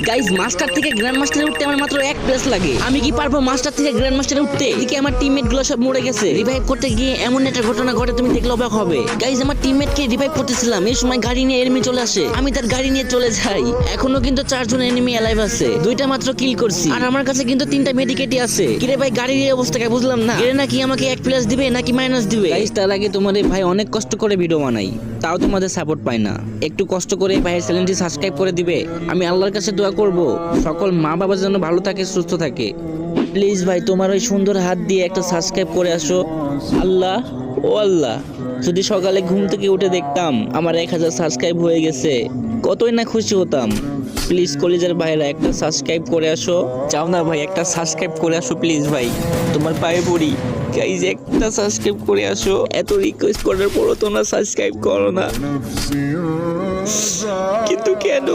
Guys master থেকে grand মাস্টারে উঠতে আমার মাত্র 1 প্লেস লাগে। আমি কি পারবো মাস্টার থেকে গ্র্যান্ড মাস্টারে উঠতে? এদিকে আমার টিমমেট গুলো সব মরে গেছে। রিভাইভ করতে গিয়ে এমন একটা ঘটনা ঘটে তুমি দেখলে অবাক হবে। গাইস আমার টিমমেট কে রিভাইভ করতেছিলাম, এই সময় গাড়ি নিয়ে এনিমি চলে আসে। আমি তার গাড়ি নিয়ে চলে যাই। এখনো কিন্তু 4 জন এনিমি অ্যালাইভ আছে। 2টা মাত্র কিল করছি আর আমার কাছে কিন্তু 3টা মেডিকেটই আছে। কিরে ভাই গাড়ির এই অবস্থা কি বুঝলাম না। এর নাকি আমাকে 1 প্লাস দিবে নাকি মাইনাস দিবে? গাইস তার আগে তোমাদের ভাই অনেক কষ্ট করে ভিডিও বানাই, তাও তোমাদের সাপোর্ট পাই না। একটু কষ্ট করে ভাইয়ের চ্যানেলটি সাবস্ক্রাইব করে দিবে। আমি আল্লাহর কাছে দোয়া করব সকল মা বাবা যেন ভালো থাকে, সুস্থ থাকে। প্লিজ ভাই তোমার ওই সুন্দর হাত দিয়ে একটা সাবস্ক্রাইব করে আসো। আল্লাহ ও আল্লাহ, যদি সকালে ঘুম থেকে উঠে দেখতাম আমার 1000 সাবস্ক্রাইব হয়ে গেছে, কতই না খুশি হতাম। প্লিজ কলিজার ভাইরা একটা সাবস্ক্রাইব করে আসো। চাও না ভাই একটা সাবস্ক্রাইব করে আসো প্লিজ ভাই, তোমার পায়ে পড়ি। গাইজ একটা সাবস্ক্রাইব করে আসো। এত রিকোয়েস্ট করার পরও তোমরা সাবস্ক্রাইব করো না, কিন্তু কেন?